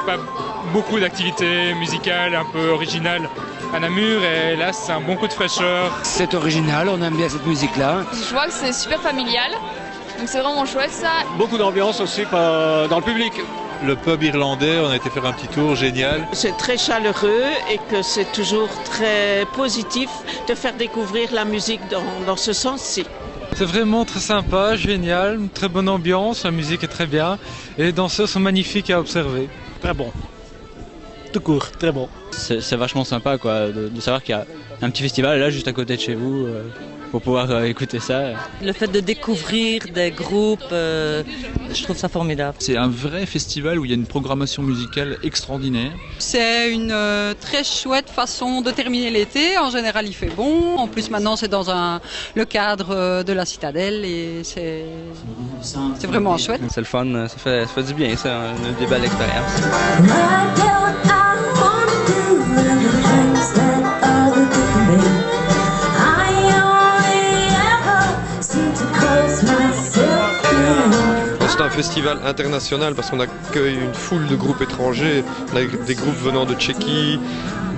Pas beaucoup d'activités musicales un peu originales à Namur et là c'est un bon coup de fraîcheur. C'est original, on aime bien cette musique-là. Je vois que c'est super familial, donc c'est vraiment chouette ça. Beaucoup d'ambiance aussi dans le public. Le pub irlandais, on a été faire un petit tour, génial. C'est très chaleureux et que c'est toujours très positif de faire découvrir la musique dans ce sens-ci. C'est vraiment très sympa, génial, une très bonne ambiance, la musique est très bien et les danseurs sont magnifiques à observer. Très bon. Tout court, très bon. C'est vachement sympa quoi, de savoir qu'il y a un petit festival là juste à côté de chez vous pour pouvoir écouter ça. Le fait de découvrir des groupes, je trouve ça formidable. C'est un vrai festival où il y a une programmation musicale extraordinaire. C'est une très chouette façon de terminer l'été. En général, il fait bon. En plus, maintenant, c'est dans le cadre de la Citadelle et c'est vraiment chouette. C'est le fun, ça fait du bien, c'est une des belles expériences. C'est un festival international parce qu'on accueille une foule de groupes étrangers. On a des groupes venant de Tchéquie,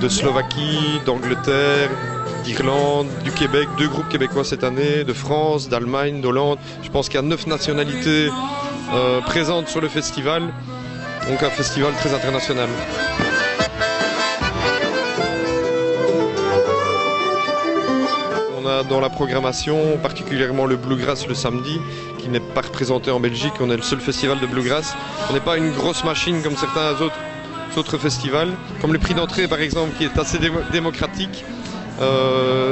de Slovaquie, d'Angleterre, d'Irlande, du Québec, 2 groupes québécois cette année, de France, d'Allemagne, d'Hollande. Je pense qu'il y a 9 nationalités présentes sur le festival, donc un festival très international. On a dans la programmation particulièrement le Bluegrass le samedi, qui n'est pas représenté en Belgique. On est le seul festival de Bluegrass. On n'est pas une grosse machine comme certains autres festivals, comme le prix d'entrée par exemple, qui est assez démocratique.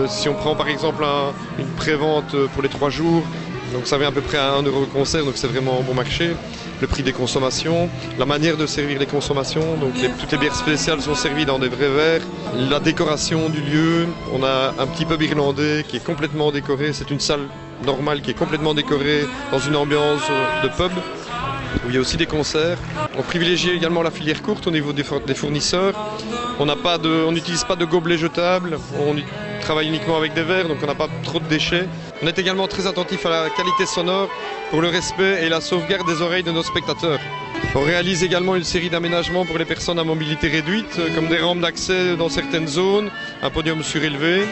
Si on prend par exemple une prévente pour les 3 jours, donc ça vient à peu près à 1 € le concert, donc c'est vraiment bon marché. Le prix des consommations, la manière de servir les consommations, donc toutes les bières spéciales sont servies dans des vrais verres. La décoration du lieu, on a un petit pub irlandais qui est complètement décoré, c'est une salle normale qui est complètement décorée dans une ambiance de pub, où il y a aussi des concerts. On privilégie également la filière courte au niveau des fournisseurs. On n'utilise pas de gobelets jetables, on travaille uniquement avec des verres, donc on n'a pas trop de déchets. On est également très attentif à la qualité sonore pour le respect et la sauvegarde des oreilles de nos spectateurs. On réalise également une série d'aménagements pour les personnes à mobilité réduite, comme des rampes d'accès dans certaines zones, un podium surélevé.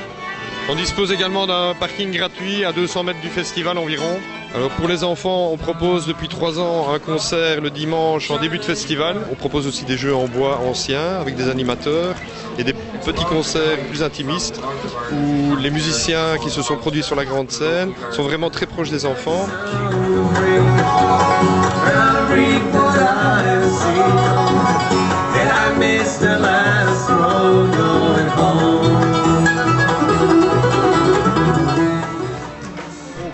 On dispose également d'un parking gratuit à 200 mètres du festival environ. Alors pour les enfants, on propose depuis 3 ans un concert le dimanche en début de festival. On propose aussi des jeux en bois anciens avec des animateurs et des petits concerts plus intimistes où les musiciens qui se sont produits sur la grande scène sont vraiment très proches des enfants.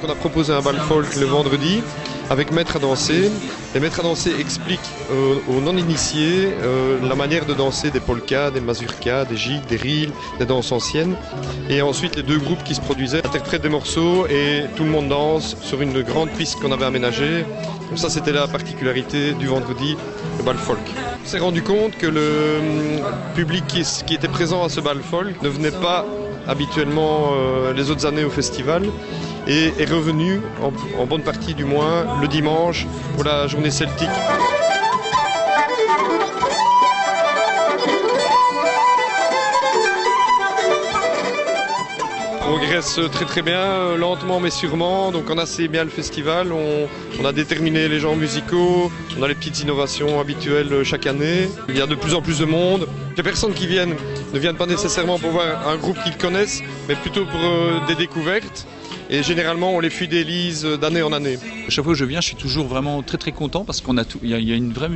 On a proposé un bal folk le vendredi avec maître à danser. Les maîtres à danser expliquent aux non-initiés la manière de danser des polkas, des mazurkas, des gigs, des reels, des danses anciennes. Et ensuite les 2 groupes qui se produisaient interprètent des morceaux et tout le monde danse sur une grande piste qu'on avait aménagée. Donc ça c'était la particularité du vendredi, le bal folk. On s'est rendu compte que le public qui était présent à ce bal folk ne venait pas habituellement les autres années au festival et est revenu, en bonne partie du moins, le dimanche pour la journée celtique. On progresse très bien, lentement mais sûrement, donc on a assez bien le festival, on a déterminé les genres musicaux, on a les petites innovations habituelles chaque année. Il y a de plus en plus de monde. Les personnes qui viennent ne viennent pas nécessairement pour voir un groupe qu'ils connaissent, mais plutôt pour des découvertes. Et généralement, on les fidélise d'année en année. Chaque fois que je viens, je suis toujours vraiment très content parce qu'il y a une vraie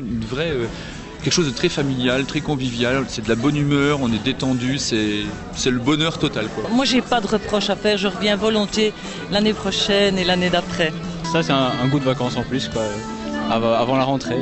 quelque chose de très familial, très convivial. C'est de la bonne humeur, on est détendu, c'est le bonheur total, quoi. Moi, j'ai pas de reproche à faire. Je reviens volontiers l'année prochaine et l'année d'après. Ça, c'est un goût de vacances en plus, quoi, avant la rentrée.